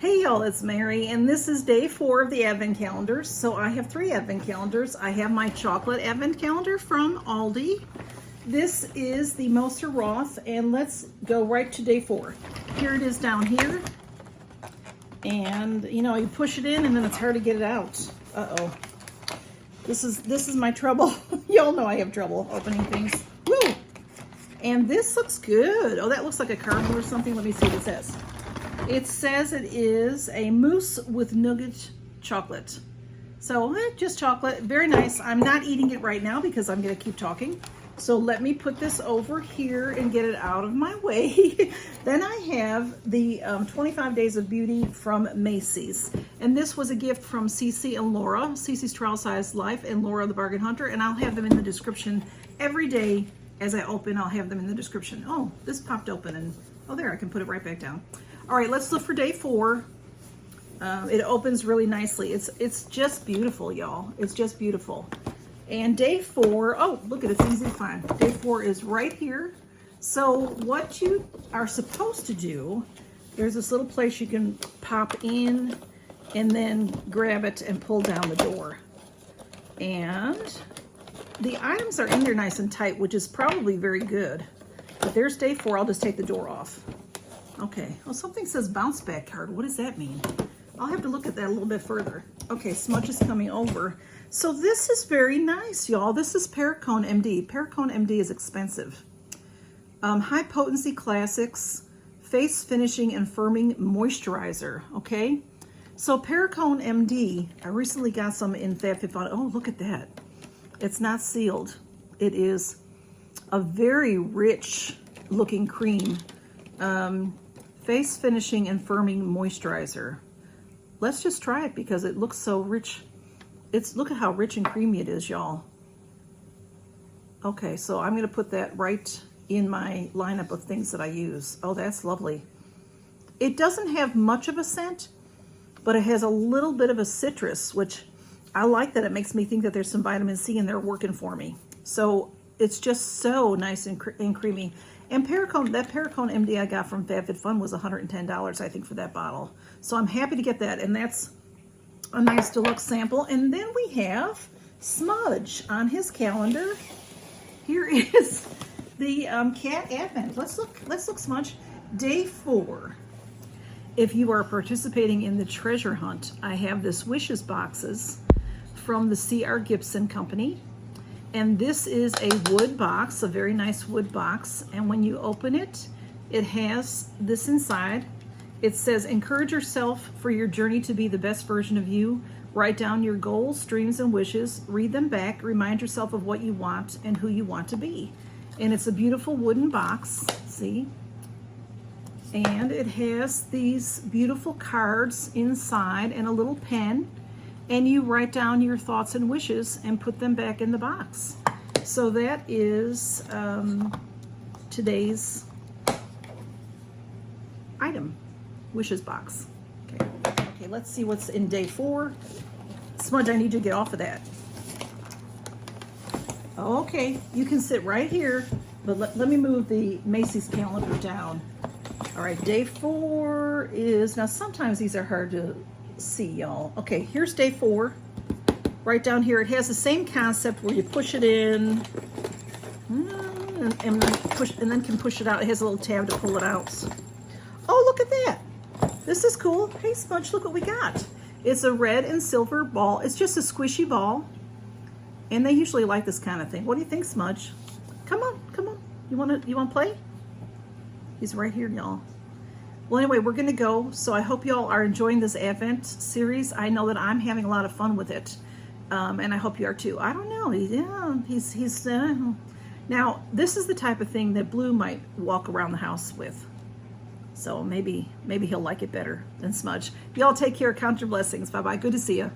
Hey y'all, it's Mary, and this is day 4 of the advent calendars. So I have 3 advent calendars. I have my chocolate advent calendar from Aldi. This is the Moser Roth, and let's go right to day 4. Here it is down here. And you know, you push it in and then it's hard to get it out. Uh-oh. This is my trouble. Y'all know I have trouble opening things. Woo! And this looks good. Oh, that looks like a caramel or something. Let me see what it says. It says it is a mousse with nougat chocolate. So just chocolate, very nice. I'm not eating it right now because I'm gonna keep talking. So let me put this over here and get it out of my way. Then I have the 25 Days of Beauty from Macy's. And this was a gift from Cece and Laura, Cece's Trial Size Life and Laura the Bargain Hunter. And I'll have them in the description every day as I open. I'll have them in the description. Oh, this popped open and, oh there, I can put it right back down. All right, let's look for day 4. It opens really nicely. It's just beautiful, y'all. It's just beautiful. And day 4, oh, look at it, it's easy to find. Day 4 is right here. So what you are supposed to do, there's this little place you can pop in and then grab it and pull down the door. And the items are in there nice and tight, which is probably very good. But there's day 4, I'll just take the door off. Okay, well, something says bounce back card. What does that mean? I'll have to look at that a little bit further. Okay, Smudge is coming over. So this is very nice, y'all. This is Perricone MD. Perricone MD is expensive. High Potency Classics Face Finishing and Firming Moisturizer, okay? So Perricone MD, I recently got some in Fab Fit Fun. Oh, look at that. It's not sealed. It is a very rich looking cream. Face Finishing and Firming Moisturizer. Let's just try it because it looks so rich. Look at how rich and creamy it is, y'all. Okay, so I'm gonna put that right in my lineup of things that I use. Oh, that's lovely. It doesn't have much of a scent, but it has a little bit of a citrus, which I like that. It makes me think that there's some vitamin C in there working for me. So it's just so nice and creamy. And Perricone, that Perricone MD I got from Fab Fit Fun was $110, I think, for that bottle. So I'm happy to get that, and that's a nice deluxe sample. And then we have Smudge on his calendar. Here is the cat advent. Let's look, Smudge. Day 4. If you are participating in the treasure hunt, I have this Wishes boxes from the C.R. Gibson Company. And this is a wood box, a very nice wood box. And when you open it, it has this inside. It says, encourage yourself for your journey to be the best version of you. Write down your goals, dreams, and wishes. Read them back. Remind yourself of what you want and who you want to be. And it's a beautiful wooden box, see? And it has these beautiful cards inside and a little pen. And you write down your thoughts and wishes and put them back in the box. So that is today's item, Wishes box. Okay, let's see what's in day 4. Smudge, I need you to get off of that. Okay, you can sit right here, but let me move the Macy's calendar down. All right, day 4 is, now sometimes these are hard to see, y'all. Okay, here's day 4. Right down here, it has the same concept where you push it in and then can push it out. It has a little tab to pull it out. Oh, look at that. This is cool. Hey, Smudge, look what we got. It's a red and silver ball. It's just a squishy ball. And they usually like this kind of thing. What do you think, Smudge? Come on, come on. You wanna play? He's right here, y'all. Well, anyway, we're gonna go. So I hope y'all are enjoying this Advent series. I know that I'm having a lot of fun with it. And I hope you are too. I don't know, he's now this is the type of thing that Blue might walk around the house with. So maybe he'll like it better than Smudge. Y'all take care, count your blessings. Bye-bye, good to see you.